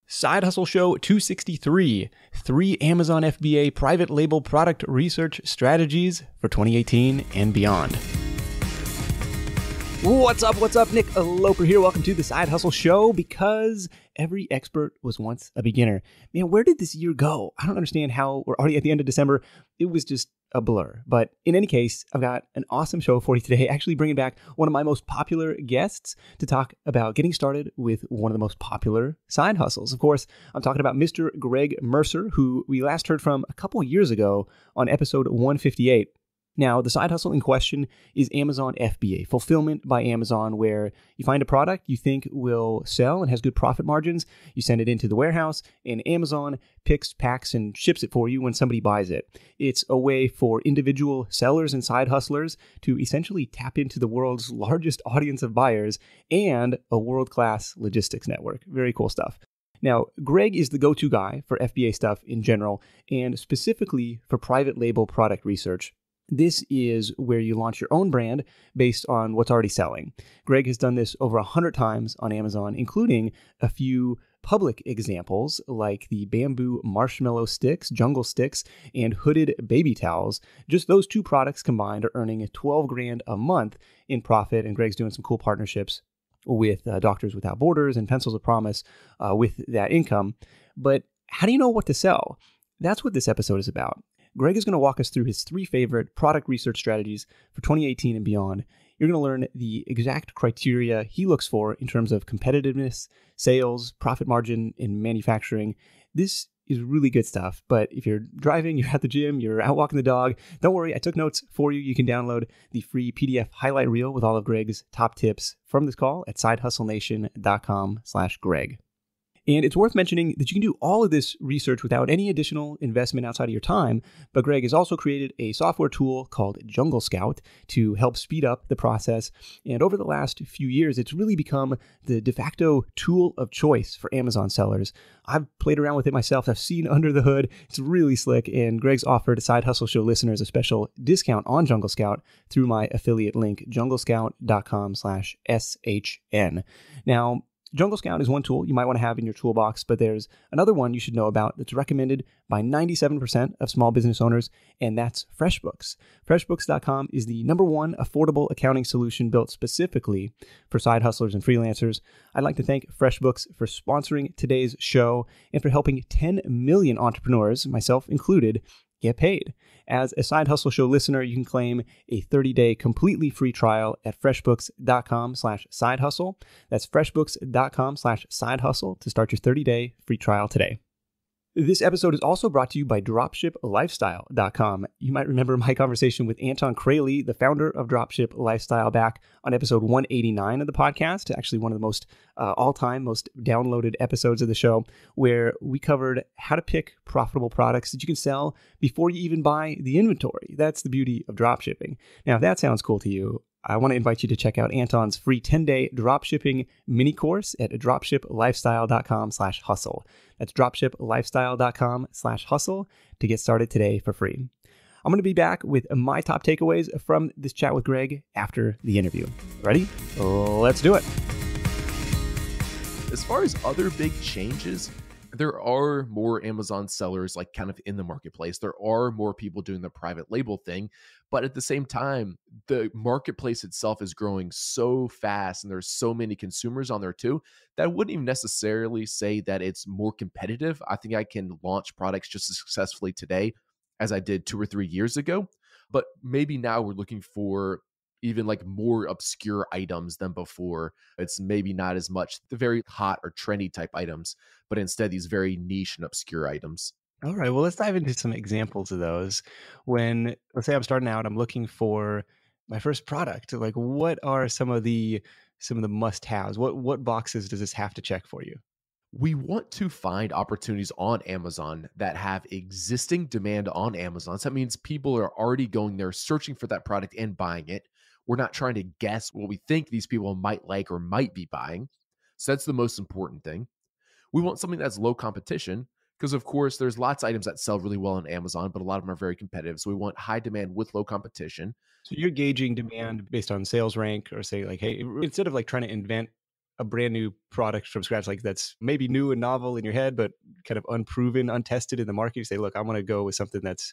Side Hustle Show 263, 3 Amazon FBA private label product research strategies for 2018 and beyond. What's up? Nick Loper here. Welcome to the Side Hustle Show. Because every expert was once a beginner. Man, where did this year go? I don't understand how we're already at the end of December. It was just a blur. But in any case, I've got an awesome show for you today, actually bringing back one of my most popular guests to talk about getting started with one of the most popular side hustles. Of course, I'm talking about Mr. Greg Mercer, who we last heard from a couple years ago on episode 158. Now, the side hustle in question is Amazon FBA, fulfillment by Amazon, where you find a product you think will sell and has good profit margins, you send it into the warehouse, and Amazon picks, packs, and ships it for you when somebody buys it. It's a way for individual sellers and side hustlers to essentially tap into the world's largest audience of buyers and a world-class logistics network. Very cool stuff. Now, Greg is the go-to guy for FBA stuff in general, and specifically for private label product research. This is where you launch your own brand based on what's already selling. Greg has done this over 100 times on Amazon, including a few public examples like the bamboo marshmallow sticks, jungle sticks, and hooded baby towels. Just those two products combined are earning $12,000 a month in profit, and Greg's doing some cool partnerships with Doctors Without Borders and Pencils of Promise with that income. But how do you know what to sell? That's what this episode is about. Greg is going to walk us through his 3 favorite product research strategies for 2018 and beyond. You're going to learn the exact criteria he looks for in terms of competitiveness, sales, profit margin, and manufacturing. This is really good stuff, but if you're driving, you're at the gym, you're out walking the dog, don't worry, I took notes for you. You can download the free PDF highlight reel with all of Greg's top tips from this call at sidehustlenation.com/Greg. And it's worth mentioning that you can do all of this research without any additional investment outside of your time, but Greg has also created a software tool called Jungle Scout to help speed up the process. And over the last few years, it's really become the de facto tool of choice for Amazon sellers. I've played around with it myself. I've seen under the hood. It's really slick, and Greg's offered Side Hustle Show listeners a special discount on Jungle Scout through my affiliate link, junglescout.com/SHN. Now, Jungle Scout is one tool you might want to have in your toolbox, but there's another one you should know about that's recommended by 97% of small business owners, and that's FreshBooks. FreshBooks.com is the #1 affordable accounting solution built specifically for side hustlers and freelancers. I'd like to thank FreshBooks for sponsoring today's show and for helping 10 million entrepreneurs, myself included, get paid. As a Side Hustle Show listener, you can claim a 30-day completely free trial at freshbooks.com/sidehustle. That's freshbooks.com/sidehustle to start your 30-day free trial today. This episode is also brought to you by dropshiplifestyle.com. You might remember my conversation with Anton Kraly, the founder of Dropship Lifestyle, back on episode 189 of the podcast, actually one of the most all-time, most downloaded episodes of the show, where we covered how to pick profitable products that you can sell before you even buy the inventory. That's the beauty of dropshipping. Now, if that sounds cool to you, I want to invite you to check out Anton's free 10-day dropshipping mini course at dropshiplifestyle.com/hustle. That's dropshiplifestyle.com/hustle to get started today for free. I'm going to be back with my top takeaways from this chat with Greg after the interview. Ready? Let's do it. As far as other big changes, there are more Amazon sellers like kind of in the marketplace. There are more people doing the private label thing, but at the same time, the marketplace itself is growing so fast and there's so many consumers on there too, that I wouldn't even necessarily say that it's more competitive. I think I can launch products just as successfully today as I did 2 or 3 years ago, but maybe now we're looking for even like more obscure items than before. It's maybe not as much the very hot or trendy type items, but instead these very niche and obscure items. All right, well, let's dive into some examples of those. When, let's say I'm starting out, I'm looking for my first product. Like, what are some of the must-haves? What boxes does this have to check for you? We want to find opportunities on Amazon that have existing demand on Amazon. So that means people are already going there, searching for that product and buying it. We're not trying to guess what we think these people might like or might be buying. So that's the most important thing. We want something that's low competition because, of course, there's lots of items that sell really well on Amazon, but a lot of them are very competitive. So we want high demand with low competition. So you're gauging demand based on sales rank, or say like, hey, instead of like trying to invent a brand new product from scratch, like that's maybe new and novel in your head, but kind of unproven, untested in the market. You say, look, I want to go with something that's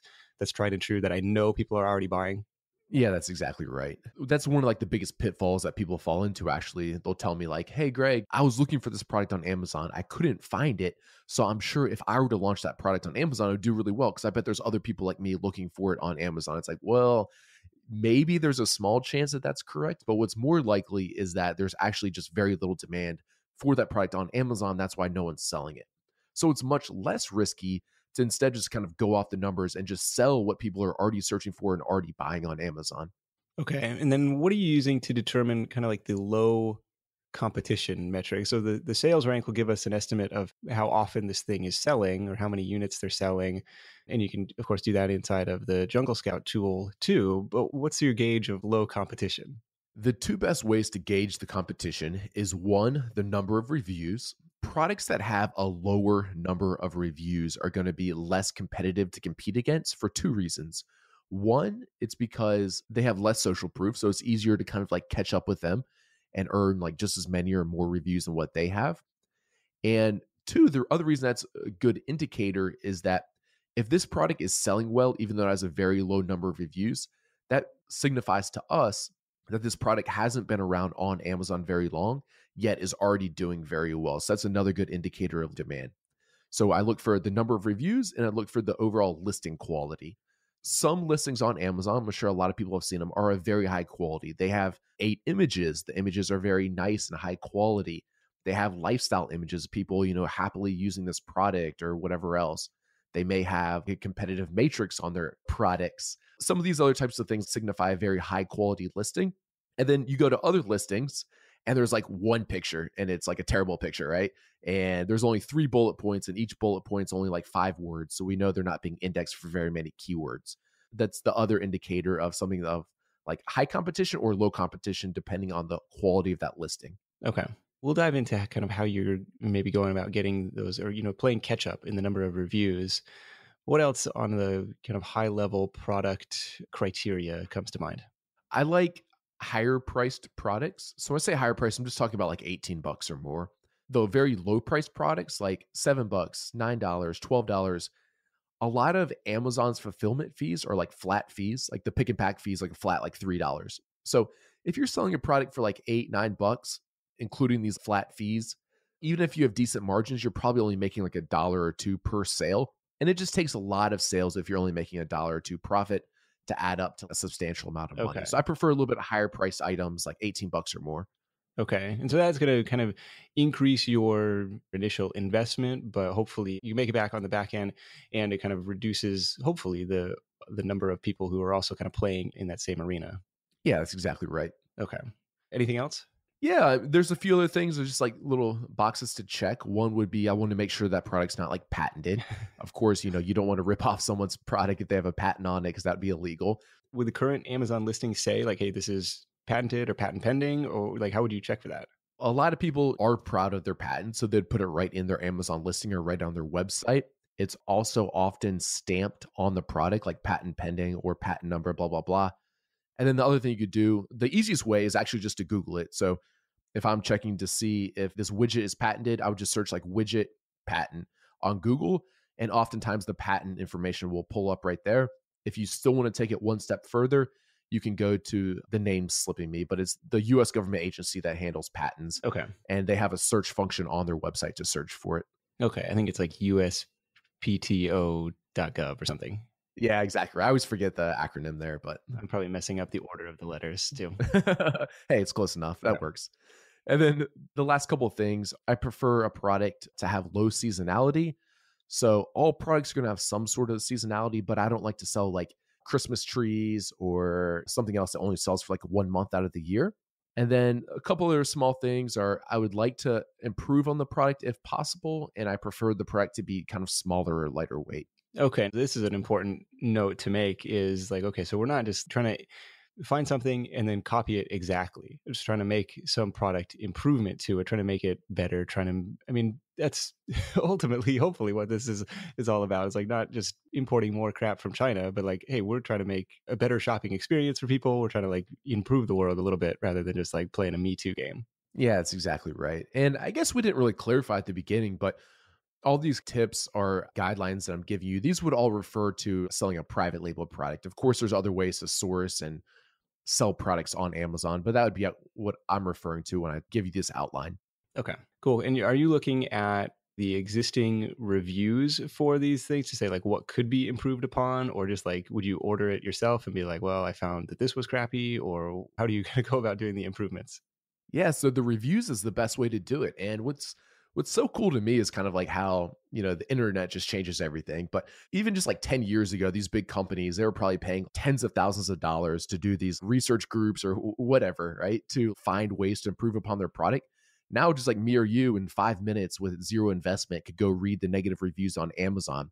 tried and true that I know people are already buying. Yeah, that's exactly right. That's one of like the biggest pitfalls that people fall into actually. They'll tell me like, "Hey Greg, I was looking for this product on Amazon. I couldn't find it. So I'm sure if I were to launch that product on Amazon, it would do really well because I bet there's other people like me looking for it on Amazon." It's like, "Well, maybe there's a small chance that that's correct, but what's more likely is that there's actually just very little demand for that product on Amazon. That's why no one's selling it." So it's much less risky to instead just kind of go off the numbers and just sell what people are already searching for and already buying on Amazon. Okay. And then what are you using to determine kind of like the low competition metric? So the sales rank will give us an estimate of how often this thing is selling or how many units they're selling. And you can, of course, do that inside of the Jungle Scout tool too. But what's your gauge of low competition? The two best ways to gauge the competition is one, the number of reviews. Products that have a lower number of reviews are going to be less competitive to compete against for two reasons. One, it's because they have less social proof, so it's easier to kind of like catch up with them and earn like just as many or more reviews than what they have. And two, the other reason that's a good indicator is that if this product is selling well, even though it has a very low number of reviews, that signifies to us that this product hasn't been around on Amazon very long, yet is already doing very well. So that's another good indicator of demand. So I look for the number of reviews and I look for the overall listing quality. Some listings on Amazon, I'm sure a lot of people have seen them, are of very high quality. They have 8 images. The images are very nice and high quality. They have lifestyle images, people, happily using this product or whatever else. They may have a competitive matrix on their products. Some of these other types of things signify a very high quality listing. And then you go to other listings and there's like one picture and it's like a terrible picture, right? And there's only 3 bullet points and each bullet point's only like 5 words. So we know they're not being indexed for very many keywords. That's the other indicator of something of like high competition or low competition, depending on the quality of that listing. Okay. We'll dive into kind of how you're maybe going about getting those or, playing catch up in the number of reviews. What else on the kind of high level product criteria comes to mind? I like higher priced products. So when I say higher price, I'm just talking about like $18 or more. Though very low priced products like $7, $9, $12, a lot of Amazon's fulfillment fees are like flat fees, like the pick and pack fees, like a flat like $3. So if you're selling a product for like $8, $9, including these flat fees, even if you have decent margins, you're probably only making like $1 or $2 per sale. And it just takes a lot of sales if you're only making $1 or $2 profit to add up to a substantial amount of money. Okay. So I prefer a little bit higher priced items like $18 or more. Okay. And so that's going to kind of increase your initial investment, but hopefully you make it back on the back end and it kind of reduces, hopefully, the number of people who are also kind of playing in that same arena. Yeah, that's exactly right. Okay. Anything else? Yeah, there's a few other things. There's just like little boxes to check. One would be I want to make sure that product's not like patented. Of course, you don't want to rip off someone's product if they have a patent on it because that'd be illegal. Would the current Amazon listing say like, hey, this is patented or patent pending, or like how would you check for that? A lot of people are proud of their patent, so they'd put it right in their Amazon listing or right on their website. It's also often stamped on the product like patent pending or patent number, blah, blah, blah. And then the other thing you could do, the easiest way is actually just to Google it. So if I'm checking to see if this widget is patented, I would just search like widget patent on Google. And oftentimes the patent information will pull up right there. If you still want to take it one step further, you can go to the name slipping me, but it's the US government agency that handles patents. Okay. And they have a search function on their website to search for it. Okay. I think it's like uspto.gov or something. Yeah, exactly. I always forget the acronym there, but I'm probably messing up the order of the letters too. Hey, it's close enough. That works. And then the last couple of things, I prefer a product to have low seasonality. So all products are going to have some sort of seasonality, but I don't like to sell like Christmas trees or something else that only sells for like 1 month out of the year. And then a couple other small things are I would like to improve on the product if possible. And I prefer the product to be kind of smaller or lighter weight. Okay. This is an important note to make is like, okay, so we're not just trying to find something and then copy it exactly. We're just trying to make some product improvement to it, trying to make it better, that's ultimately, hopefully what this is all about. It's like not just importing more crap from China, but like, hey, we're trying to make a better shopping experience for people. We're trying to like improve the world a little bit rather than just like playing a Me Too game. Yeah, that's exactly right. And I guess we didn't really clarify at the beginning, but all these tips are guidelines that I'm giving you. These would all refer to selling a private label product. Of course, there's other ways to source and sell products on Amazon, but that would be what I'm referring to when I give you this outline. Okay, cool. And are you looking at the existing reviews for these things to say like what could be improved upon, or just like would you order it yourself and be like, well, I found that this was crappy, or how do you kind of go about doing the improvements? Yeah, so the reviews is the best way to do it. And what's so cool to me is kind of like how, the internet just changes everything. But even just like 10 years ago, these big companies, they were probably paying tens of thousands of dollars to do these research groups or whatever, right? To find ways to improve upon their product. Now, just like me or you in 5 minutes with zero investment could go read the negative reviews on Amazon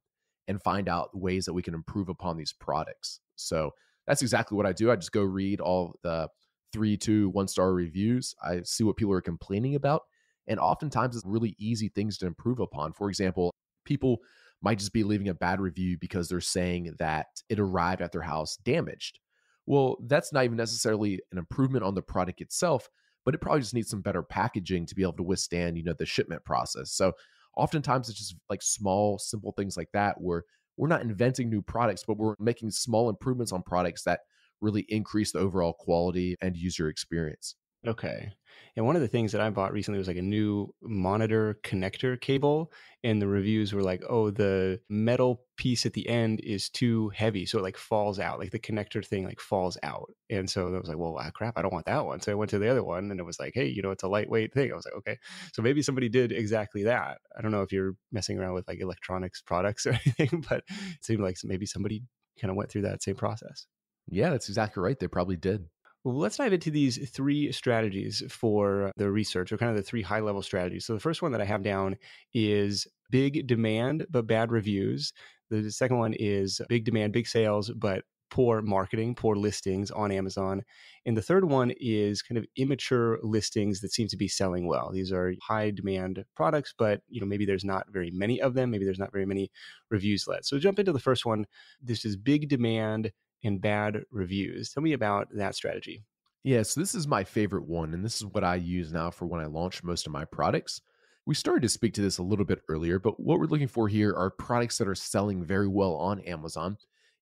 and find out ways that we can improve upon these products. So that's exactly what I do. I just go read all the 3, 2, 1 star reviews. I see what people are complaining about. And oftentimes it's really easy things to improve upon. For example, people might just be leaving a bad review because they're saying that it arrived at their house damaged. Well, that's not even necessarily an improvement on the product itself, but it probably just needs some better packaging to be able to withstand, the shipment process. So oftentimes it's just like small, simple things like that where we're not inventing new products, but we're making small improvements on products that really increase the overall quality and user experience. Okay. And one of the things that I bought recently was like a new monitor connector cable. And the reviews were like, oh, the metal piece at the end is too heavy. So it like falls out, like the connector thing like falls out. And so I was like, well, crap, I don't want that one. So I went to the other one and it was like, hey, it's a lightweight thing. I was like, okay. So maybe somebody did exactly that. I don't know if you're messing around with like electronics products or anything, but it seemed like maybe somebody kind of went through that same process. Yeah, that's exactly right. They probably did. Well, let's dive into these three strategies for the research, or kind of the three high level strategies. So, the first one that I have down is big demand, but bad reviews. The second one is big demand, big sales, but poor marketing, poor listings on Amazon. And the third one is kind of immature listings that seem to be selling well. These are high demand products, but maybe there's not very many of them. Maybe there's not very many reviews led. So jump into the first one. This is big demand and bad reviews. Tell me about that strategy. Yeah, so this is my favorite one, and this is what I use now for when I launch most of my products. We started to speak to this a little bit earlier, but what we're looking for here are products that are selling very well on Amazon,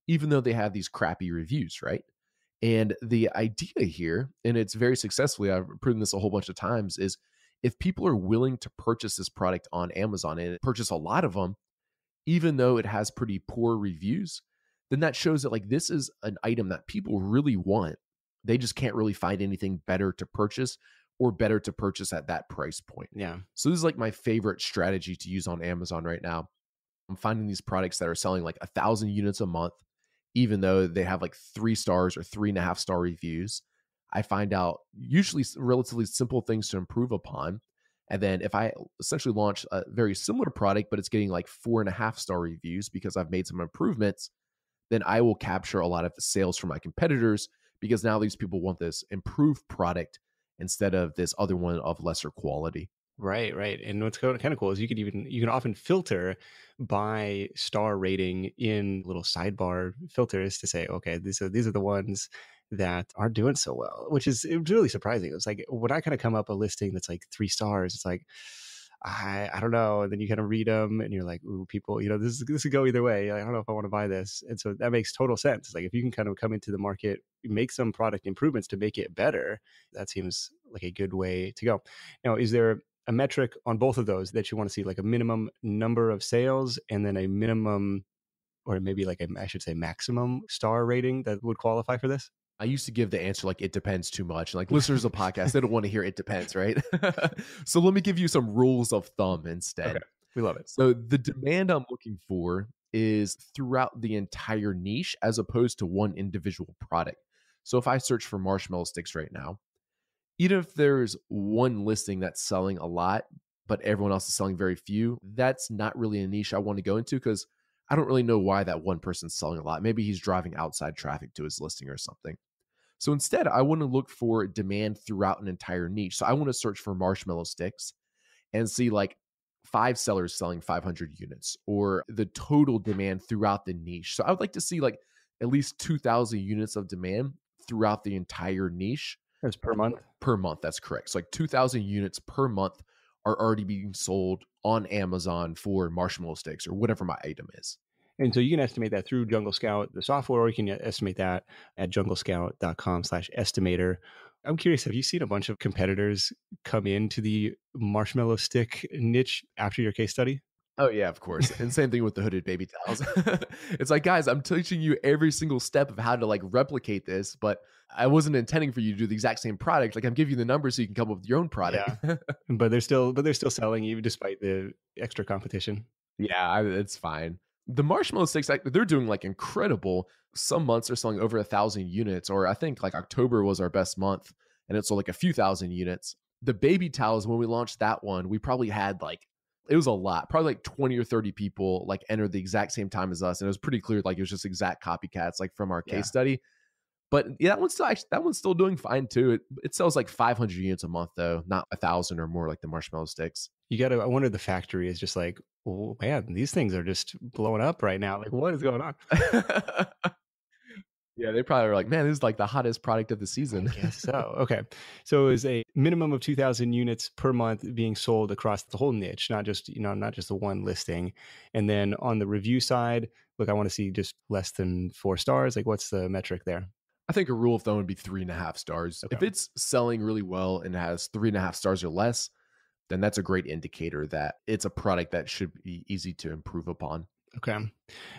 even though they have these crappy reviews, right? And the idea here, and it's very successfully, I've proven this a whole bunch of times, is if people are willing to purchase this product on Amazon and purchase a lot of them, even though it has pretty poor reviews, then that shows that like this is an item that people really want. They just can't really find anything better to purchase or better to purchase at that price point. Yeah. So this is like my favorite strategy to use on Amazon right now. I'm finding these products that are selling like 1,000 units a month, even though they have like 3 stars or 3.5 star reviews. I find out usually relatively simple things to improve upon. And then if I essentially launch a very similar product, but it's getting like 4.5 star reviews because I've made some improvements, then I will capture a lot of the sales from my competitors because now these people want this improved product instead of this other one of lesser quality. Right, right. And what's kind of cool is you can often filter by star rating in little sidebar filters to say, okay, these are the ones that aren't doing so well, which is it's really surprising. It's like when I kind of come up a listing that's like 3 stars, it's like I don't know. And then you kind of read them and you're like, ooh, people, this could go either way. I don't know if I want to buy this. And so that makes total sense. It's like if you can kind of come into the market, make some product improvements to make it better, that seems like a good way to go. Now, is there a metric on both of those that you want to see, like a minimum number of sales and then a minimum, or maybe like I should say maximum star rating that would qualify for this? I used to give the answer like it depends too much. Like listeners of podcasts, they don't want to hear it depends, right? So let me give you some rules of thumb instead. Okay. We love it. So the demand I'm looking for is throughout the entire niche as opposed to one individual product. So if I search for marshmallow sticks right now, even if there's one listing that's selling a lot, but everyone else is selling very few, that's not really a niche I want to go into because I don't really know why that one person's selling a lot. Maybe he's driving outside traffic to his listing or something. So instead, I want to look for demand throughout an entire niche. So I want to search for marshmallow sticks and see like 5 sellers selling 500 units or the total demand throughout the niche. So I would like to see like at least 2,000 units of demand throughout the entire niche. That's per month. per month. That's correct. So like 2,000 units per month are already being sold on Amazon for marshmallow sticks or whatever my item is. And so you can estimate that through Jungle Scout, the software, or you can estimate that at junglescout.com/estimator. I'm curious, have you seen a bunch of competitors come into the marshmallow stick niche after your case study? Oh yeah, of course. And same thing with the hooded baby towels. It's like, guys, I'm teaching you every single step of how to like replicate this, but I wasn't intending for you to do the exact same product. Like I'm giving you the numbers so you can come up with your own product. Yeah. But they're still selling even despite the extra competition. Yeah, it's fine. The marshmallow sticks, like, they're doing like incredible. Some months are selling over 1,000 units, or I think like October was our best month, and it sold like a few thousand units. The baby towels, when we launched that one, we probably had like it was a lot, probably like 20 or 30 people like entered the exact same time as us, and it was pretty clear like it was just exact copycats like from our Yeah. case study. But yeah, that one's still doing fine too. It sells like 500 units a month though, not 1,000 or more like the marshmallow sticks. I wonder the factory is just like, oh man, these things are just blowing up right now. Like, what is going on? Yeah, they probably were like, man, this is like the hottest product of the I season. guess so. Okay. So is a minimum of 2,000 units per month being sold across the whole niche, not just the one listing. And then on the review side, look, I want to see just less than 4 stars. Like, what's the metric there? I think a rule of thumb would be 3.5 stars. If Okay. it's selling really well and has 3.5 stars or less, then that's a great indicator that it's a product that should be easy to improve upon. Okay. Are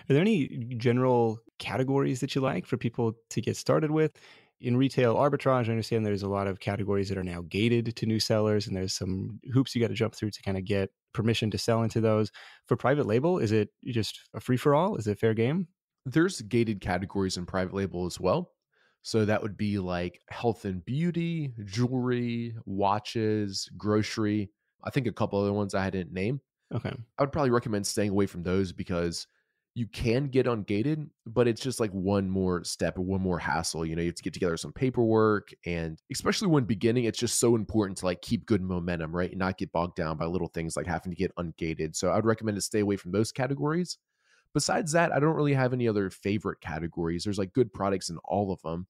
there any general categories that you like for people to get started with? In retail arbitrage, I understand there's a lot of categories that are now gated to new sellers, and there's some hoops you got to jump through to kind of get permission to sell into those. For private label, is it just a free for all? Is it fair game? There's gated categories in private label as well. So that would be like health and beauty, jewelry, watches, grocery. I think a couple other ones I didn't name. Okay. I would probably recommend staying away from those because you can get ungated, but it's just like one more step or one more hassle. You know, you have to get together some paperwork, and especially when beginning, it's just so important to like keep good momentum, right? And not get bogged down by little things like having to get ungated. So I would recommend to stay away from those categories. Besides that, I don't really have any other favorite categories. There's like good products in all of them.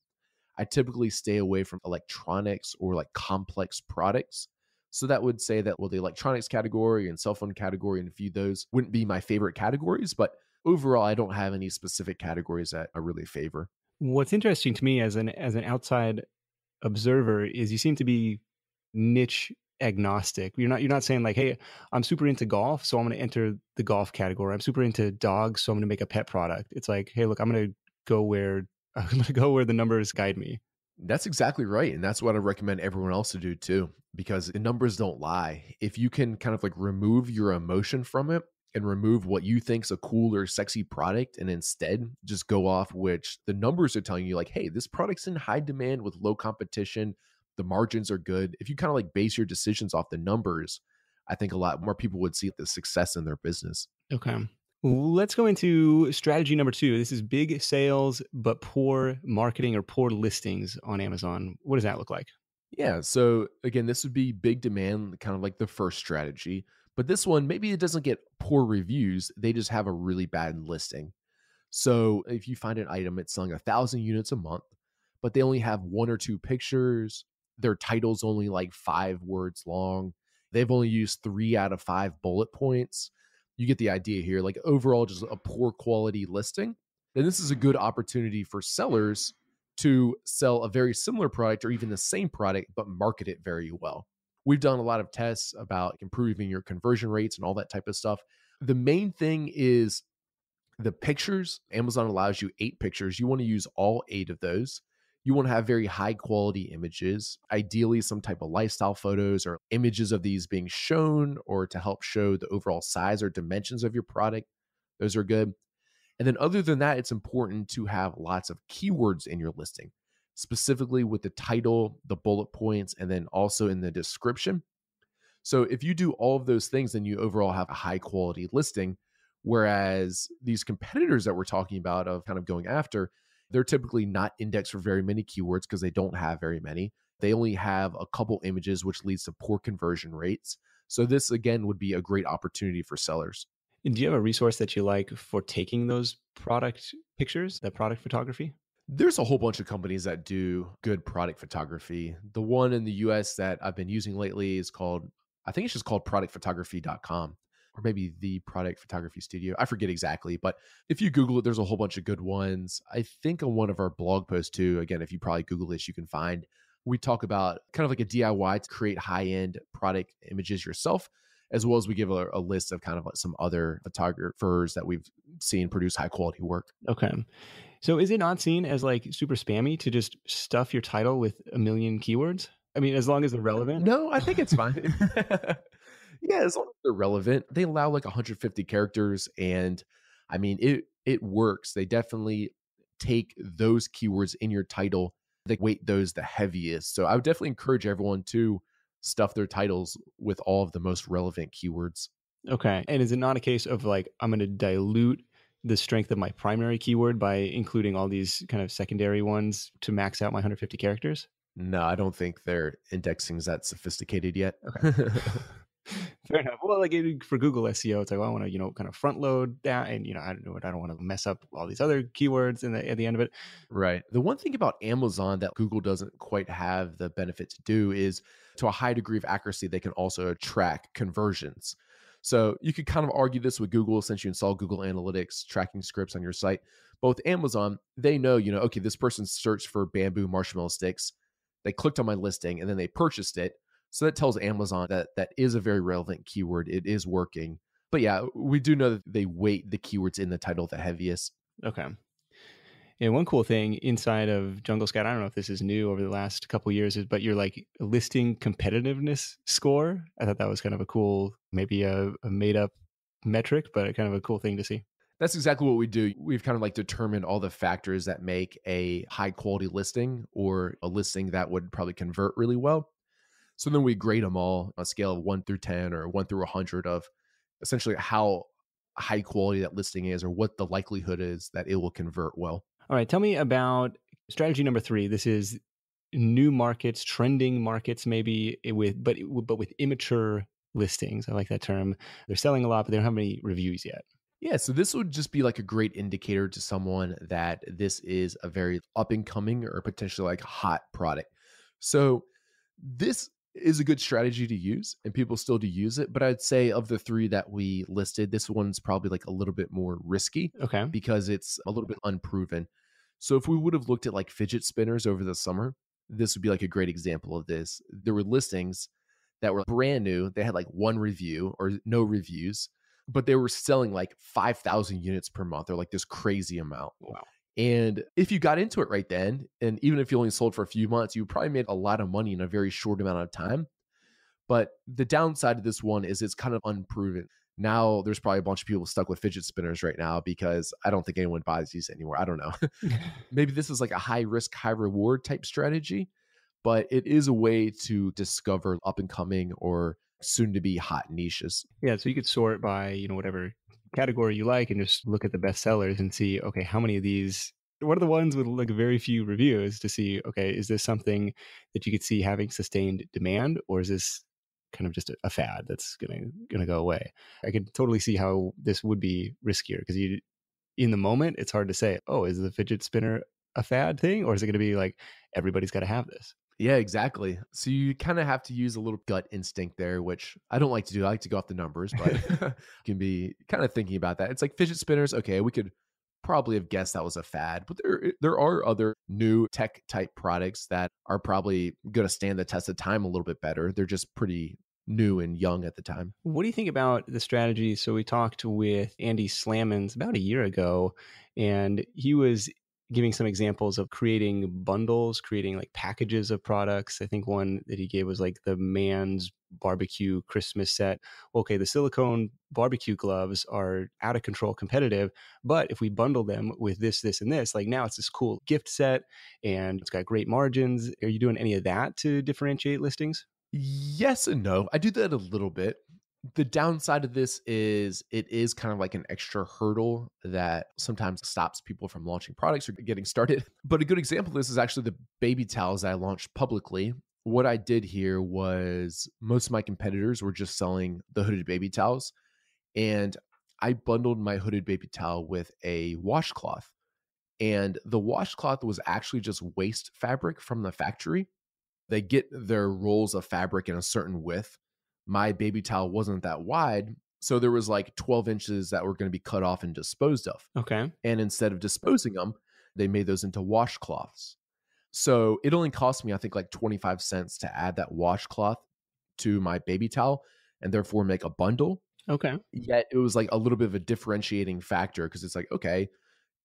I typically stay away from electronics or like complex products. So that would say that, well, the electronics category and cell phone category and a few of those wouldn't be my favorite categories. But overall, I don't have any specific categories that I really favor. What's interesting to me as an outside observer is you seem to be niche agnostic. You're not saying like, hey, I'm super into golf, so I'm going to enter the golf category. I'm super into dogs, so I'm going to make a pet product. It's like, hey, look, I'm going to go where the numbers guide me. That's exactly right. And that's what I recommend everyone else to do too, because the numbers don't lie. If you can kind of like remove your emotion from it and remove what you think's a cool or sexy product and instead just go off which the numbers are telling you, like, hey, this product's in high demand with low competition. The margins are good. If you kind of like base your decisions off the numbers, I think a lot more people would see the success in their business. Okay. Let's go into strategy number 2. This is big sales, but poor marketing or poor listings on Amazon. What does that look like? Yeah. So again, this would be big demand, kind of like the first strategy. But this one, maybe it doesn't get poor reviews. They just have a really bad listing. So if you find an item, it's selling 1,000 units a month, but they only have 1 or 2 pictures. Their title's only like 5 words long. They've only used 3 out of 5 bullet points. You get the idea here. Like overall, just a poor quality listing. Then this is a good opportunity for sellers to sell a very similar product or even the same product, but market it very well. We've done a lot of tests about improving your conversion rates and all that type of stuff. The main thing is the pictures. Amazon allows you 8 pictures. You want to use all 8 of those. You want to have very high quality images, ideally some type of lifestyle photos or images of these being shown or to help show the overall size or dimensions of your product. Those are good. And then other than that, it's important to have lots of keywords in your listing, specifically with the title, the bullet points, and then also in the description. So if you do all of those things, then you overall have a high quality listing. Whereas these competitors that we're talking about of kind of going after, they're typically not indexed for very many keywords because they don't have very many. They only have a couple images, which leads to poor conversion rates. So this again would be a great opportunity for sellers. And do you have a resource that you like for taking those product pictures, that product photography? There's a whole bunch of companies that do good product photography. The one in the US that I've been using lately is called, I think it's just called productphotography.com, or maybe the Product Photography Studio. I forget exactly, but if you Google it, there's a whole bunch of good ones. I think on one of our blog posts too, again, if you probably Google this, you can find, we talk about kind of like a DIY to create high-end product images yourself, as well as we give a list of kind of like some other photographers that we've seen produce high quality work. Okay. So is it not seen as like super spammy to just stuff your title with a million keywords? I mean, as long as they're relevant. No, I think it's fine. Yeah, as long as they're relevant. They allow like 150 characters, and I mean it works. They definitely take those keywords in your title. They weight those the heaviest. So I would definitely encourage everyone to stuff their titles with all of the most relevant keywords. Okay. And is it not a case of like, I'm going to dilute the strength of my primary keyword by including all these kind of secondary ones to max out my 150 characters? No, I don't think their indexing is that sophisticated yet. Okay. Fair enough. Well, like for Google SEO, it's like, well, I want to, kind of front load that. And, I don't want to mess up all these other keywords at the end of it. Right. The one thing about Amazon that Google doesn't quite have the benefit to do is, to a high degree of accuracy, they can also track conversions. So you could kind of argue this with Google since you install Google Analytics tracking scripts on your site. But with Amazon, they know, okay, this person searched for bamboo marshmallow sticks. They clicked on my listing and then they purchased it. So that tells Amazon that that is a very relevant keyword. It is working. But yeah, we do know that they weight the keywords in the title the heaviest. Okay. And one cool thing inside of Jungle Scout, I don't know if this is new over the last couple of years, but your like listing competitiveness score. I thought that was kind of a cool, maybe a made up metric, but kind of a cool thing to see. That's exactly what we do. We've kind of like determined all the factors that make a high quality listing or a listing that would probably convert really well. So then we grade them all on a scale of 1 through 10 or 1 through 100 of essentially how high quality that listing is or what the likelihood is that it will convert well. All right. Tell me about strategy number 3. This is new markets, trending markets, maybe but with immature listings. I like that term. They're selling a lot, but they don't have any reviews yet. Yeah, so this would just be like a great indicator to someone that this is a very up and coming or potentially like hot product. So this is a good strategy to use and people still do use it. But I'd say of the 3 that we listed, this one's probably like a little bit more risky. Okay. Because it's a little bit unproven. So if we would have looked at like fidget spinners over the summer, this would be like a great example of this. There were listings that were brand new. They had like 1 review or no reviews, but they were selling like 5,000 units per month or like this crazy amount. Wow. And if you got into it right then, and even if you only sold for a few months, you probably made a lot of money in a very short amount of time. But the downside of this one is it's kind of unproven. Now there's probably a bunch of people stuck with fidget spinners right now because I don't think anyone buys these anymore. I don't know. Maybe this is like a high risk, high reward type strategy, but it is a way to discover up and coming or soon to be hot niches. Yeah. So you could sort by, whatever category you like and just look at the best sellers and see, okay, how many of these, what are the ones with like very few reviews to see, okay, is this something that you could see having sustained demand, or is this kind of just a fad that's gonna go away? I could totally see how this would be riskier because in the moment, it's hard to say, oh, is the fidget spinner a fad thing, or is it going to be like everybody's got to have this? Yeah, exactly. So you kind of have to use a little gut instinct there, which I don't like to do. I like to go off the numbers, but you can be kind of thinking about that. It's like fidget spinners. Okay, we could probably have guessed that was a fad, but there are other new tech type products that are probably going to stand the test of time a little bit better. They're just pretty new and young at the time. What do you think about the strategy? So we talked with Andy Slammons about a year ago, and he was giving some examples of creating bundles, creating like packages of products. I think one that he gave was like the man's barbecue Christmas set. Okay, the silicone barbecue gloves are out of control competitive, but if we bundle them with this, and this, like now it's this cool gift set and it's got great margins. Are you doing any of that to differentiate listings? Yes and no. I do that a little bit. The downside of this is it is kind of like an extra hurdle that sometimes stops people from launching products or getting started. But a good example of this is actually the baby towels that I launched publicly. What I did here was most of my competitors were just selling the hooded baby towels. And I bundled my hooded baby towel with a washcloth. And the washcloth was actually just waste fabric from the factory. They get their rolls of fabric in a certain width. My baby towel wasn't that wide. So there was like 12 inches that were going to be cut off and disposed of. Okay. And instead of disposing them, they made those into washcloths. So it only cost me, I think, like 25 cents to add that washcloth to my baby towel and therefore make a bundle. Okay. Yet it was like a little bit of a differentiating factor because it's like, okay,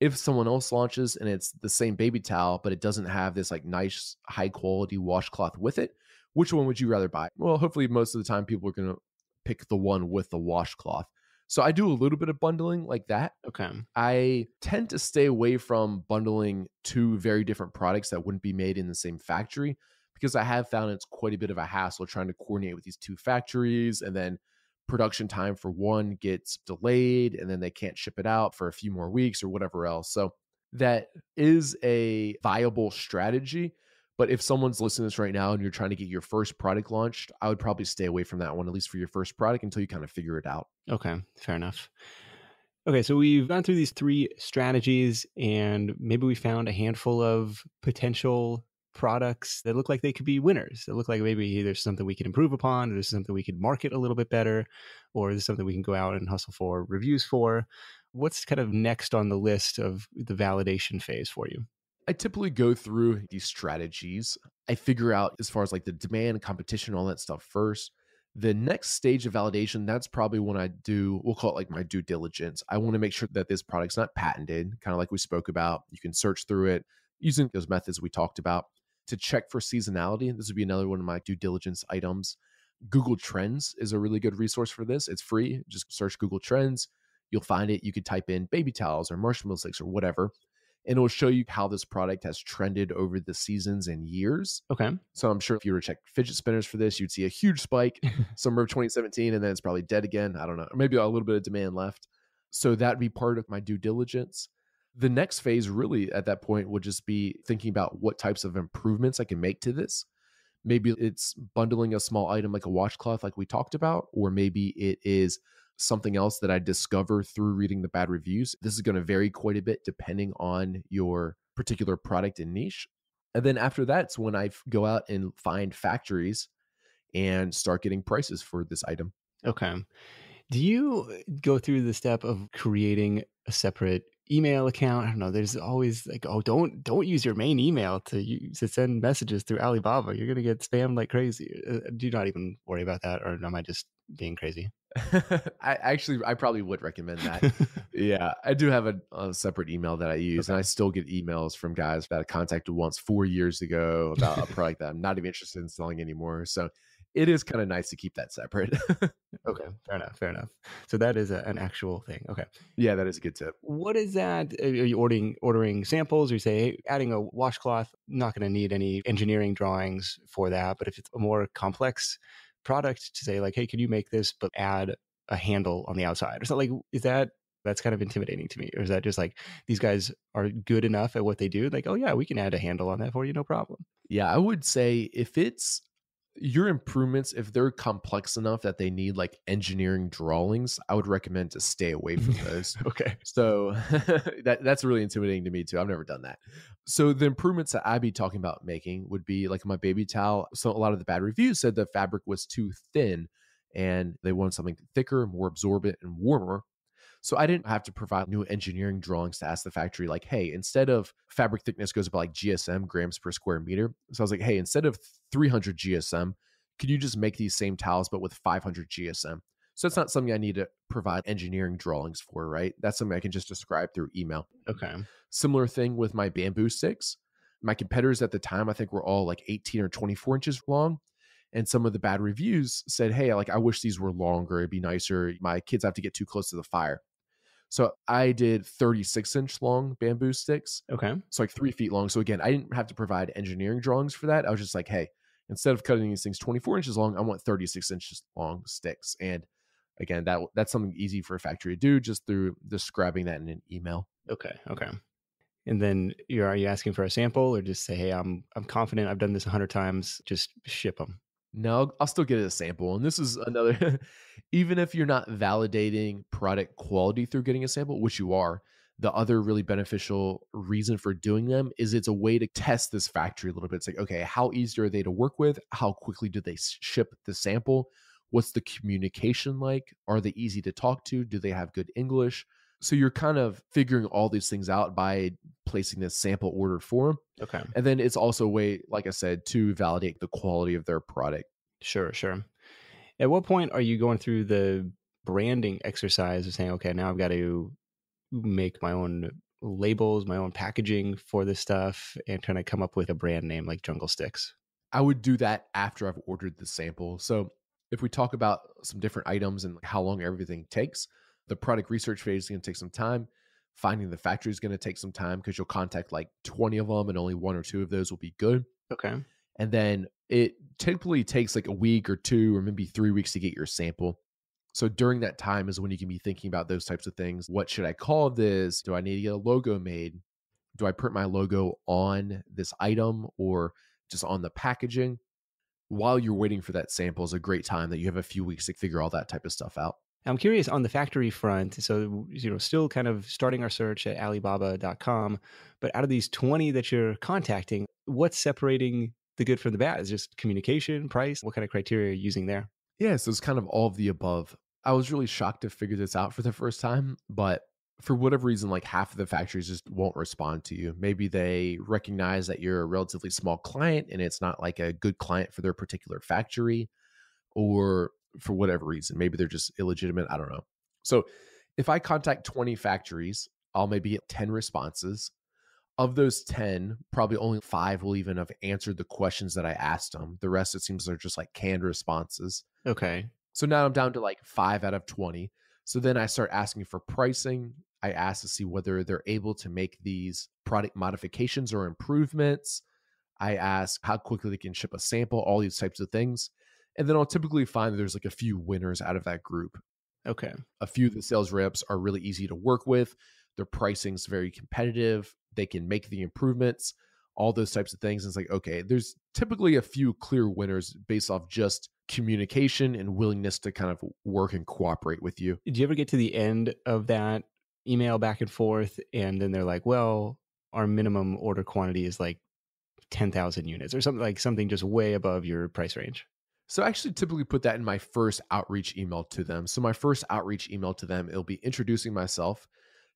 if someone else launches and it's the same baby towel, but it doesn't have this like nice high quality washcloth with it, which one would you rather buy? Well, hopefully most of the time people are going to pick the one with the washcloth. So I do a little bit of bundling like that. Okay. I tend to stay away from bundling two very different products that wouldn't be made in the same factory because I have found it's quite a bit of a hassle trying to coordinate with these two factories, and then production time for one gets delayed and then they can't ship it out for a few more weeks or whatever else. So that is a viable strategy. But if someone's listening to this right now and you're trying to get your first product launched, I would probably stay away from that one, at least for your first product, until you kind of figure it out. Okay. Fair enough. Okay, so we've gone through these 3 strategies, and maybe we found a handful of potential products that look like they could be winners. That look like maybe there's something we can improve upon, or there's something we could market a little bit better, or there's something we can go out and hustle for reviews for. What's kind of next on the list of the validation phase for you? I typically go through these strategies. I figure out as far as like the demand, competition, all that stuff first. The next stage of validation, that's probably when I do, we'll call it like my due diligence. I want to make sure that this product's not patented, kind of like we spoke about. You can search through it using those methods we talked about to check for seasonality. This would be another one of my due diligence items. Google Trends is a really good resource for this. It's free. Just search Google Trends. You'll find it. You could type in baby towels or marshmallow sticks or whatever, and it will show you how this product has trended over the seasons and years. Okay. So I'm sure if you were to check fidget spinners for this, you'd see a huge spike summer of 2017, and then it's probably dead again. I don't know. Or maybe a little bit of demand left. So that'd be part of my due diligence. The next phase really at that point would just be thinking about what types of improvements I can make to this. Maybe it's bundling a small item like a washcloth like we talked about, or maybe it is something else that I discover through reading the bad reviews. This is going to vary quite a bit depending on your particular product and niche. And then after that's when I go out and find factories and start getting prices for this item. Okay. Do you go through the step of creating a separate email account? I don't know. There's always like, oh, don't use your main email to send messages through Alibaba. You're going to get spammed like crazy. Do you not even worry about that, or am I just being crazy? I probably would recommend that. Yeah, I do have a separate email that I use, and I still get emails from guys that I contacted once 4 years ago about a product that I'm not even interested in selling anymore. So it is kind of nice to keep that separate. Okay, fair enough. So that is an actual thing. Okay. Yeah, that is a good tip. What is that? Are you ordering samples, or you say, hey, adding a washcloth, not going to need any engineering drawings for that. But if it's a more complex product, to say like, hey, can you make this, but add a handle on the outside or something? Like, that's kind of intimidating to me? Or is that just like, these guys are good enough at what they do? Like, oh yeah, we can add a handle on that for you, no problem. Yeah, I would say if it's your improvements, if they're complex enough that they need like engineering drawings, I would recommend to stay away from those. Okay. So that's really intimidating to me too. I've never done that. So the improvements that I'd be talking about making would be like my baby towel. So a lot of the bad reviews said the fabric was too thin and they wanted something thicker, more absorbent, and warmer. So I didn't have to provide new engineering drawings to ask the factory, like, hey, instead of fabric thickness goes by like GSM, grams per square meter. So I was like, hey, instead of 300 GSM, could you just make these same towels, but with 500 GSM? So that's not something I need to provide engineering drawings for, right? That's something I can just describe through email. Okay. Similar thing with my bamboo sticks. My competitors at the time, I think, were all like 18 or 24 inches long. And some of the bad reviews said, hey, like, I wish these were longer. It'd be nicer. My kids have to get too close to the fire. So I did 36-inch long bamboo sticks. Okay. So like 3 feet long. So again, I didn't have to provide engineering drawings for that. I was just like, hey, instead of cutting these things 24 inches long, I want 36 inches long sticks. And again, that's something easy for a factory to do just through describing that in an email. Okay. And then are you asking for a sample, or just say, hey, I'm confident, I've done this 100 times, just ship them? No, I'll still get a sample. And this is another, even if you're not validating product quality through getting a sample, which you are, The other really beneficial reason for doing them is it's a way to test this factory a little bit. It's like, okay, how easy are they to work with? How quickly do they ship the sample? What's the communication like? Are they easy to talk to? Do they have good English? So you're kind of figuring all these things out by placing this sample order for them. Okay. And then it's also a way, like I said, to validate the quality of their product. Sure, sure. At what point are you going through the branding exercise of saying, okay, now I've got to make my own labels, my own packaging for this stuff, and trying to come up with a brand name like Jungle Sticks? I would do that after I've ordered the sample. So if we talk about some different items and how long everything takes, the product research phase is going to take some time. Finding the factory is going to take some time because you'll contact like 20 of them and only one or two of those will be good. Okay. And then it typically takes like a week or 2 or maybe 3 weeks to get your sample. So during that time is when you can be thinking about those types of things. What should I call this? Do I need to get a logo made? Do I print my logo on this item or just on the packaging? While you're waiting for that sample is a great time that you have a few weeks to figure all that type of stuff out. I'm curious on the factory front. So, still kind of starting our search at Alibaba.com, but out of these 20 that you're contacting, what's separating the good from the bad? Is it just communication, price? What kind of criteria are you using there? Yeah, so it's kind of all of the above. I was really shocked to figure this out for the first time, but for whatever reason, like half of the factories just won't respond to you. Maybe they recognize that you're a relatively small client and it's not like a good client for their particular factory, or for whatever reason, maybe they're just illegitimate. I don't know. So if I contact 20 factories, I'll maybe get 10 responses. Of those 10, probably only 5 will even have answered the questions that I asked them. The rest, it seems, are just like canned responses. Okay. So now I'm down to like 5 out of 20. So then I start asking for pricing. I ask to see whether they're able to make these product modifications or improvements. I ask how quickly they can ship a sample, all these types of things. And then I'll typically find that there's like a few winners out of that group. Okay. A few of the sales reps are really easy to work with. Their pricing's very competitive. They can make the improvements, all those types of things. And it's like, okay, there's typically a few clear winners based off just communication and willingness to kind of work and cooperate with you. Did you ever get to the end of that email back and forth, and then they're like, well, our minimum order quantity is like 10,000 units or something just way above your price range? So I actually typically put that in my first outreach email to them. So my first outreach email to them, it'll be introducing myself,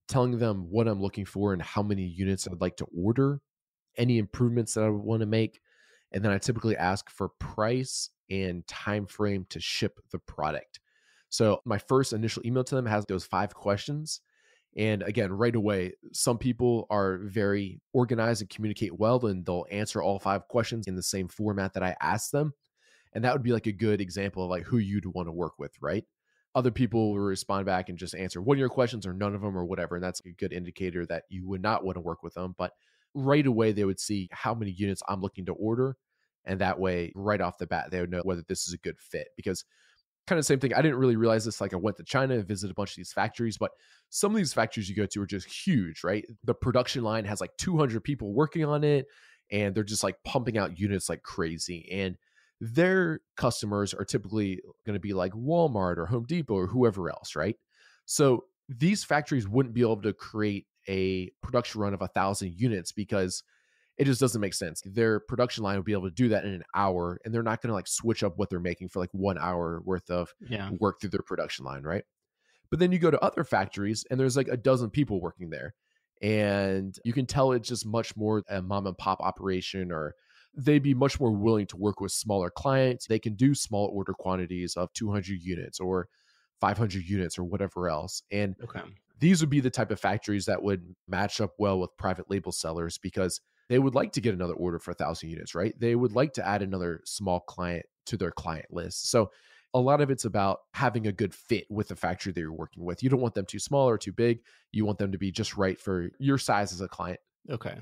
telling them what I'm looking for and how many units I'd like to order, any improvements that I would want to make. And then I typically ask for price and time frame to ship the product. So my first initial email to them has those 5 questions. And again, right away, some people are very organized and communicate well, and they'll answer all 5 questions in the same format that I asked them. And that would be like a good example of like who you'd want to work with, right? Other people will respond back and just answer one of your questions or none of them or whatever. And that's a good indicator that you would not want to work with them. But right away, they would see how many units I'm looking to order. And that way, right off the bat, they would know whether this is a good fit. Because kind of the same thing, I didn't really realize this. Like I went to China and visited a bunch of these factories, but some of these factories you go to are just huge, right? The production line has like 200 people working on it, and they're just like pumping out units like crazy. And their customers are typically going to be like Walmart or Home Depot or whoever else, right? So these factories wouldn't be able to create a production run of 1,000 units because it just doesn't make sense. Their production line would be able to do that in an hour, and they're not going to like switch up what they're making for like 1 hour worth of work through their production line, right? But then you go to other factories and there's like a dozen people working there, and you can tell it's just much more a mom and pop operation, or they'd be much more willing to work with smaller clients. They can do small order quantities of 200 units or 500 units or whatever else. And these would be the type of factories that would match up well with private label sellers because they would like to get another order for 1,000 units, right? They would like to add another small client to their client list. So a lot of it's about having a good fit with the factory that you're working with. You don't want them too small or too big. You want them to be just right for your size as a client. Okay.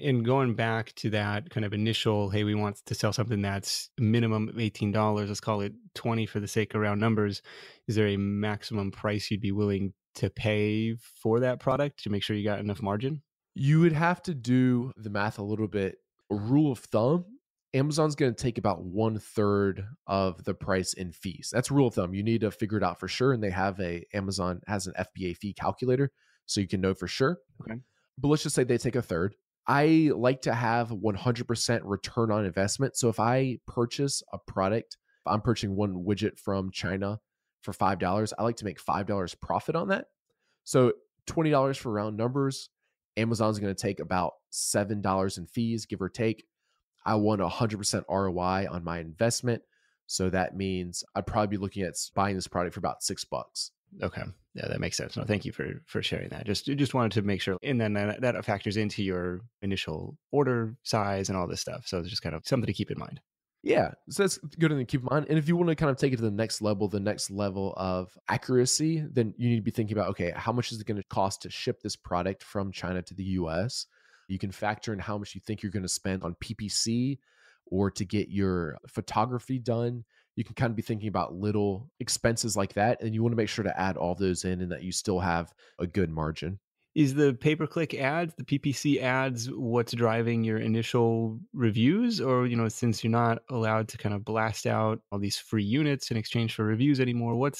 And going back to that kind of initial, hey, we want to sell something that's minimum of $18. Let's call it 20 for the sake of round numbers. Is there a maximum price you'd be willing to pay for that product to make sure you got enough margin? You would have to do the math a little bit. A rule of thumb, Amazon's going to take about 1/3 of the price in fees. That's rule of thumb. You need to figure it out for sure. And Amazon has an FBA fee calculator. so you can know for sure. Okay. But let's just say they take a third. I like to have 100% return on investment. So if I purchase a product, if I'm purchasing one widget from China for $5, I like to make $5 profit on that. So $20 for round numbers. Amazon's going to take about $7 in fees, give or take. I want 100% ROI on my investment. So that means I'd probably be looking at buying this product for about $6. Okay. Yeah, that makes sense. No, thank you for sharing that. Just wanted to make sure, and then that factors into your initial order size and all this stuff. So it's just kind of something to keep in mind. Yeah, so that's good to keep in mind. And if you want to kind of take it to the next level of accuracy, then you need to be thinking about, okay, how much is it going to cost to ship this product from China to the US? You can factor in how much you think you're going to spend on PPC or to get your photography done. You can kind of be thinking about little expenses like that. And you want to make sure to add all those in and that you still have a good margin. Is the pay-per-click ads, the PPC ads, what's driving your initial reviews? Or, since you're not allowed to kind of blast out all these free units in exchange for reviews anymore,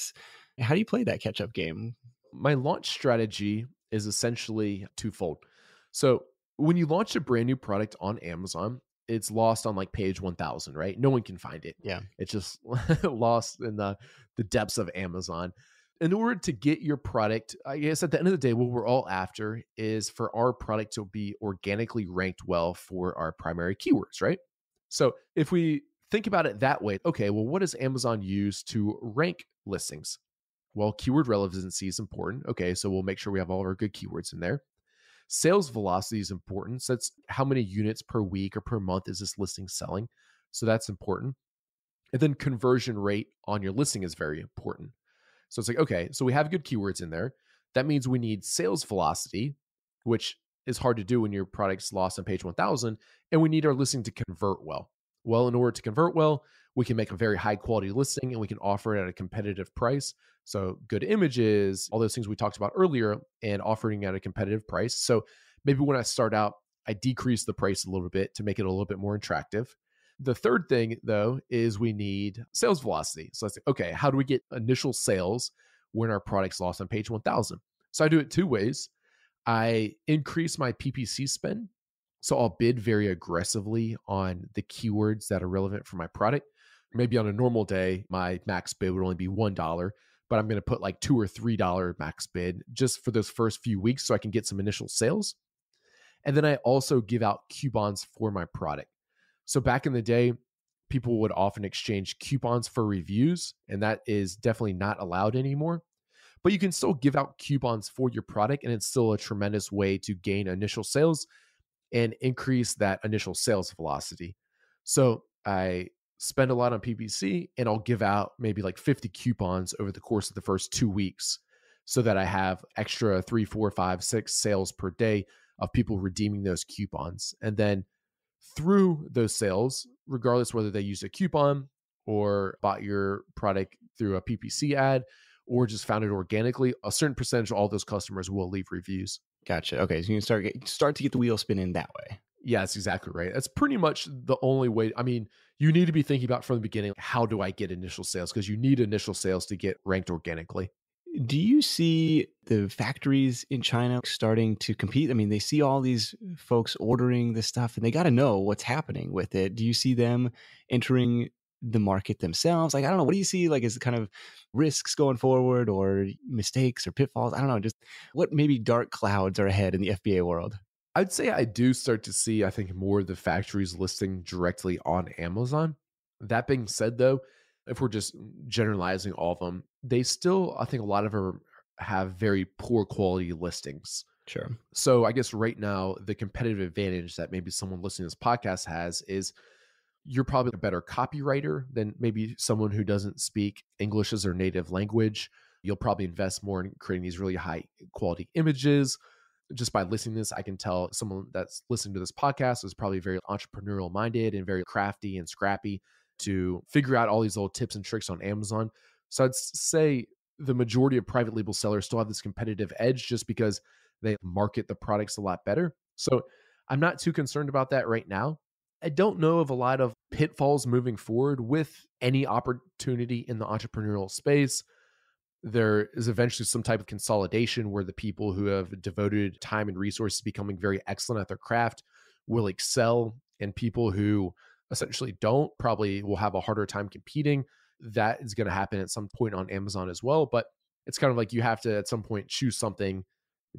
how do you play that catch-up game? My launch strategy is essentially twofold. So when you launch a brand new product on Amazon, it's lost on like page 1000, right? No one can find it. Yeah. It's just lost in the depths of Amazon. In order to get your product, I guess at the end of the day, what we're all after is for our product to be organically ranked well for our primary keywords, right? So if we think about it that way, okay, well, what does Amazon use to rank listings? Well, keyword relevancy is important. Okay, so we'll make sure we have all of our good keywords in there. Sales velocity is important. So that's how many units per week or per month is this listing selling. So that's important. And then conversion rate on your listing is very important. So it's like, okay, so we have good keywords in there. That means we need sales velocity, which is hard to do when your product's lost on page 1000. And we need our listing to convert well. Well, in order to convert well, we can make a very high quality listing and we can offer it at a competitive price. So good images, all those things we talked about earlier, and offering at a competitive price. So maybe when I start out, I decrease the price a little bit to make it a little bit more attractive. The third thing, though, is we need sales velocity. So let's say, okay, how do we get initial sales when our product's lost on page 1000? So I do it two ways. I increase my PPC spend. So I'll bid very aggressively on the keywords that are relevant for my product. Maybe on a normal day, my max bid would only be $1, but I'm going to put like $2 or $3 max bid just for those first few weeks so I can get some initial sales. And then I also give out coupons for my product. So back in the day, people would often exchange coupons for reviews, and that is definitely not allowed anymore. But you can still give out coupons for your product, and it's still a tremendous way to gain initial sales and increase that initial sales velocity. So I spend a lot on PPC, and I'll give out maybe like 50 coupons over the course of the first 2 weeks so that I have extra 3, 4, 5, 6 sales per day of people redeeming those coupons. And then through those sales, regardless whether they used a coupon or bought your product through a PPC ad or just found it organically, a certain percentage of all those customers will leave reviews. Gotcha. Okay, so you can start to get the wheel spinning that way. Yeah, that's exactly right. That's pretty much the only way. I mean, you need to be thinking about from the beginning, how do I get initial sales? Because you need initial sales to get ranked organically. Do you see the factories in China starting to compete? I mean, they see all these folks ordering this stuff and they got to know what's happening with it. Do you see them entering the market themselves? Like, I don't know. What do you see like as kind of risks going forward or mistakes or pitfalls? I don't know. Just what maybe dark clouds are ahead in the FBA world? I'd say I do start to see, I think, more of the factories listing directly on Amazon. That being said, though, if we're just generalizing all of them, they still, I think a lot of them have very poor quality listings. Sure. So I guess right now, the competitive advantage that maybe someone listening to this podcast has is you're probably a better copywriter than maybe someone who doesn't speak English as their native language. You'll probably invest more in creating these really high quality images. Just by listening to this, I can tell someone that's listening to this podcast is probably very entrepreneurial minded and very crafty and scrappy to figure out all these little tips and tricks on Amazon. So I'd say the majority of private label sellers still have this competitive edge just because they market the products a lot better. So I'm not too concerned about that right now. I don't know of a lot of pitfalls moving forward with any opportunity in the entrepreneurial space. there is eventually some type of consolidation where the people who have devoted time and resources becoming very excellent at their craft will excel, and people who essentially don't probably will have a harder time competing. That is going to happen at some point on Amazon as well. But it's kind of like you have to at some point choose something,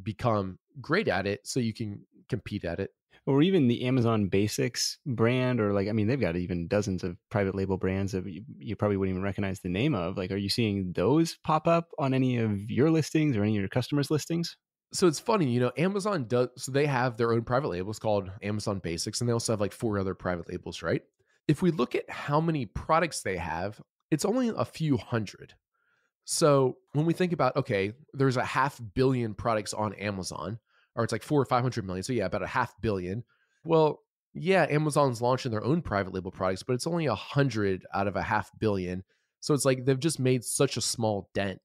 become great at it so you can compete at it. Or even the Amazon Basics brand, or like, I mean, they've got even dozens of private label brands that you probably wouldn't even recognize the name of. Like, are you seeing those pop up on any of your listings or any of your customers' listings? So it's funny, Amazon does, so they have their own private labels called Amazon Basics, and they also have like 4 other private labels, right? If we look at how many products they have, it's only a few hundred. So when we think about, okay, there's a 500 million products on Amazon, or it's like 400 or 500 million. So yeah, about a 500 million. Well, yeah, Amazon's launching their own private label products, but it's only 100 out of a 500 million. So it's like they've just made such a small dent.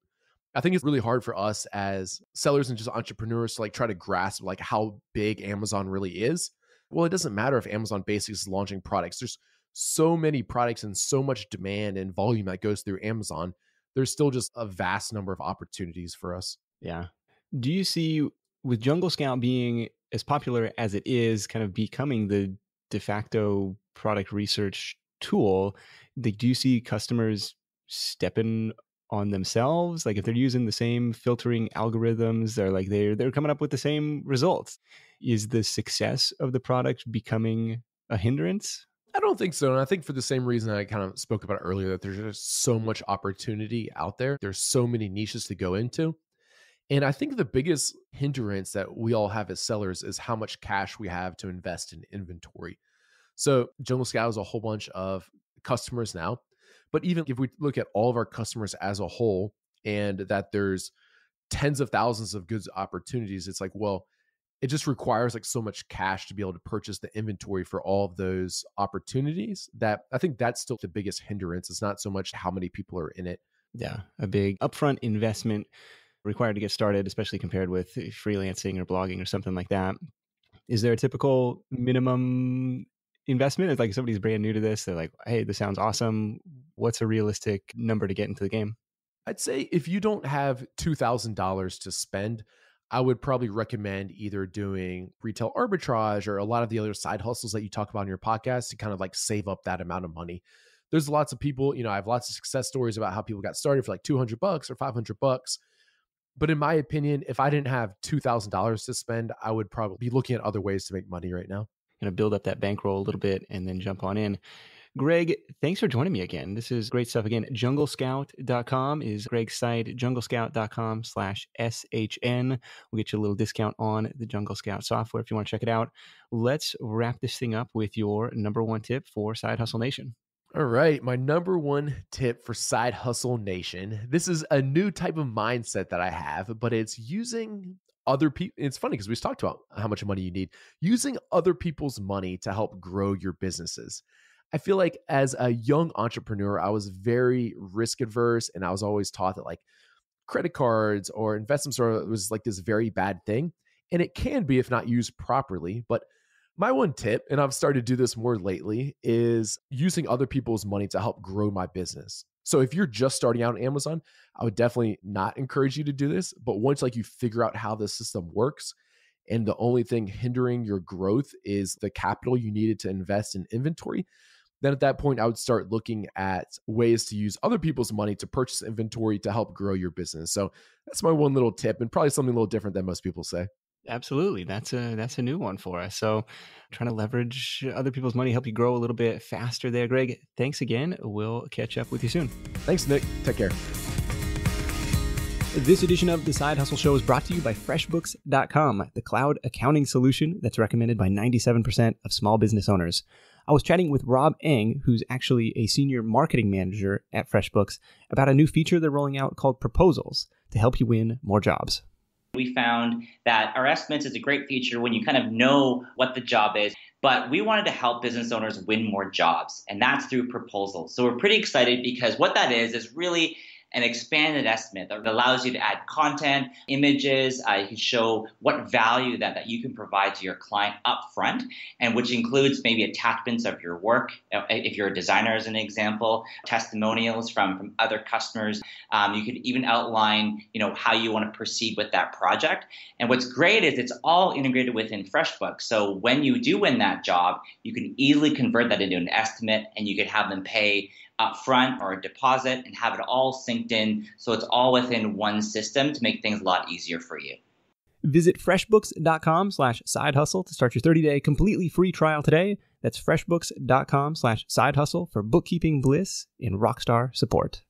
I think it's really hard for us as sellers and just entrepreneurs to like try to grasp like how big Amazon really is. Well, it doesn't matter if Amazon Basics is launching products. There's so many products and so much demand and volume that goes through Amazon. There's still just a vast number of opportunities for us. Yeah. Do you see, with Jungle Scout being as popular as it is, kind of becoming the de facto product research tool, do you see customers stepping on themselves? Like if they're using the same filtering algorithms, they're coming up with the same results. Is the success of the product becoming a hindrance? I don't think so. And I think for the same reason I kind of spoke about earlier, that there's just so much opportunity out there. There's so many niches to go into. And I think the biggest hindrance that we all have as sellers is how much cash we have to invest in inventory. So Jungle Scout has a whole bunch of customers now. But even if we look at all of our customers as a whole, and that there's tens of thousands of goods opportunities, it's like, well, it just requires like so much cash to be able to purchase the inventory for all of those opportunities, that I think that's still the biggest hindrance. It's not so much how many people are in it. Yeah, a big upfront investment required to get started, especially compared with freelancing or blogging or something like that. Is there a typical minimum investment? It's like somebody's brand new to this. They're like, hey, this sounds awesome. What's a realistic number to get into the game? I'd say if you don't have $2,000 to spend, I would probably recommend either doing retail arbitrage or a lot of the other side hustles that you talk about in your podcast to kind of like save up that amount of money. There's lots of people, I have lots of success stories about how people got started for like $200 or $500. But in my opinion, if I didn't have $2,000 to spend, I would probably be looking at other ways to make money right now. Going to build up that bankroll a little bit and then jump on in. Greg, thanks for joining me again. This is great stuff. Again, junglescout.com is Greg's site, junglescout.com/SHN. We'll get you a little discount on the Jungle Scout software if you want to check it out. Let's wrap this thing up with your number one tip for Side Hustle Nation. All right. My number one tip for Side Hustle Nation. This is a new type of mindset that I have, but it's using other people. It's funny because we just talked about how much money you need. Using other people's money to help grow your businesses. I feel like as a young entrepreneur, I was very risk adverse, and I was always taught that like credit cards or investments was like this very bad thing. And it can be if not used properly. But my one tip, and I've started to do this more lately, is using other people's money to help grow my business. So if you're just starting out on Amazon, I would definitely not encourage you to do this. But once like you figure out how the system works, and the only thing hindering your growth is the capital you needed to invest in inventory, then at that point, I would start looking at ways to use other people's money to purchase inventory to help grow your business. So that's my one little tip, and probably something a little different than most people say. Absolutely. That's a new one for us. So trying to leverage other people's money, help you grow a little bit faster there. Greg, thanks again. We'll catch up with you soon. Thanks, Nick. Take care. This edition of The Side Hustle Show is brought to you by FreshBooks.com, the cloud accounting solution that's recommended by 97% of small business owners. I was chatting with Rob Eng, who's actually a senior marketing manager at FreshBooks, about a new feature they're rolling out called Proposals to help you win more jobs. We found that our estimates is a great feature when you kind of know what the job is, but we wanted to help business owners win more jobs, and that's through proposals. So we're pretty excited because what that is really an expanded estimate that allows you to add content, images. You can show what value that you can provide to your client up front, and which includes maybe attachments of your work, if you're a designer as an example, testimonials from other customers. You could even outline, how you want to proceed with that project. And what's great is it's all integrated within FreshBooks. So when you do win that job, you can easily convert that into an estimate, and you could have them pay upfront or a deposit and have it all synced in, so it's all within one system to make things a lot easier for you. Visit freshbooks.com/sidehustle to start your 30-day completely free trial today. That's freshbooks.com/sidehustle for bookkeeping bliss and rockstar support.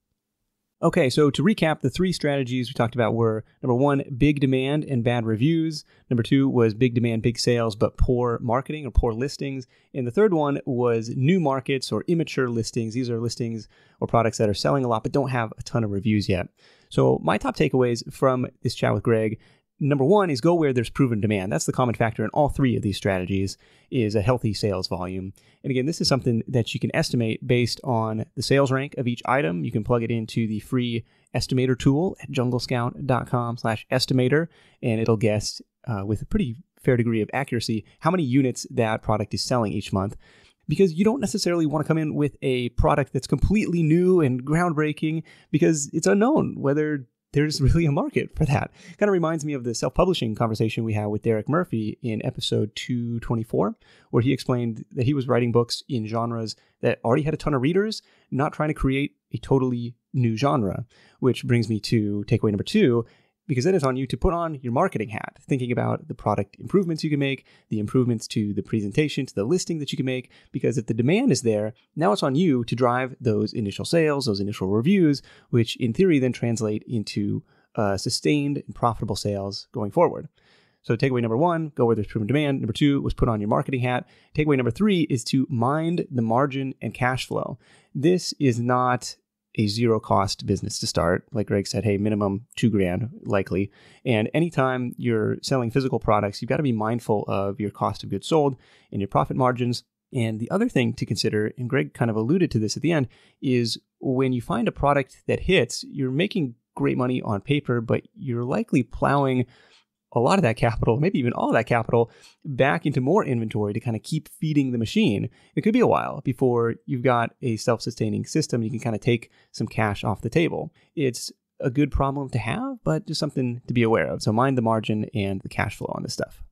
Okay, so to recap, the three strategies we talked about were, number one, big demand and bad reviews. Number two was big demand, big sales, but poor marketing or poor listings. And the third one was new markets or immature listings. These are listings or products that are selling a lot but don't have a ton of reviews yet. So my top takeaways from this chat with Greg: number one is go where there's proven demand. That's the common factor in all three of these strategies, is a healthy sales volume. And again, this is something that you can estimate based on the sales rank of each item. You can plug it into the free estimator tool at junglescout.com/estimator, and it'll guess with a pretty fair degree of accuracy how many units that product is selling each month. Because you don't necessarily want to come in with a product that's completely new and groundbreaking, because it's unknown whether there's really a market for that. Kind of reminds me of the self-publishing conversation we had with Derek Murphy in episode 224, where he explained that he was writing books in genres that already had a ton of readers, not trying to create a totally new genre. Which brings me to takeaway number two, because then it's on you to put on your marketing hat, thinking about the product improvements you can make, the improvements to the presentation, to the listing that you can make, because if the demand is there, now it's on you to drive those initial sales, those initial reviews, which in theory then translate into sustained and profitable sales going forward. So takeaway number one, go where there's proven demand. Number two was put on your marketing hat. Takeaway number three is to mind the margin and cash flow. This is not a zero cost business to start. Like Greg said, hey, minimum $2,000 likely. And anytime you're selling physical products, you've got to be mindful of your cost of goods sold and your profit margins. And the other thing to consider, and Greg kind of alluded to this at the end, is when you find a product that hits, you're making great money on paper, but you're likely plowing a lot of that capital, maybe even all of that capital, back into more inventory to kind of keep feeding the machine. It could be a while before you've got a self-sustaining system. You can kind of take some cash off the table. It's a good problem to have, but just something to be aware of. So mind the margin and the cash flow on this stuff.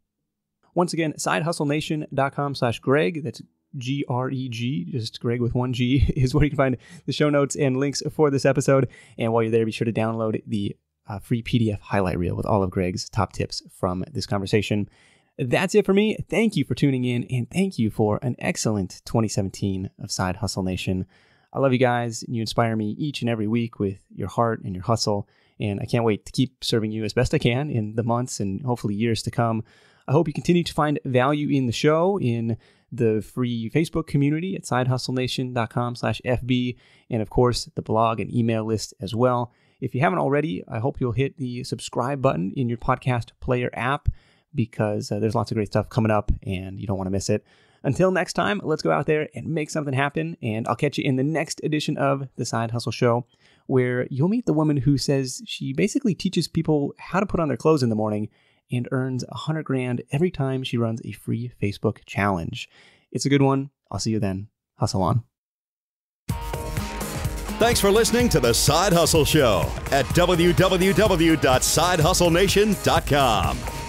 Once again, sidehustlenation.com/Greg. That's Greg, just Greg with one G, is where you can find the show notes and links for this episode. And while you're there, be sure to download the free PDF highlight reel with all of Greg's top tips from this conversation. That's it for me. Thank you for tuning in, and thank you for an excellent 2017 of Side Hustle Nation. I love you guys, and you inspire me each and every week with your heart and your hustle, and I can't wait to keep serving you as best I can in the months and hopefully years to come. I hope you continue to find value in the show, in the free Facebook community at sidehustlenation.com/FB, and of course, the blog and email list as well. If you haven't already, I hope you'll hit the subscribe button in your podcast player app, because there's lots of great stuff coming up and you don't want to miss it. Until next time, let's go out there and make something happen. And I'll catch you in the next edition of The Side Hustle Show, where you'll meet the woman who says she basically teaches people how to put on their clothes in the morning and earns $100,000 every time she runs a free Facebook challenge. It's a good one. I'll see you then. Hustle on. Thanks for listening to The Side Hustle Show at www.sidehustlenation.com.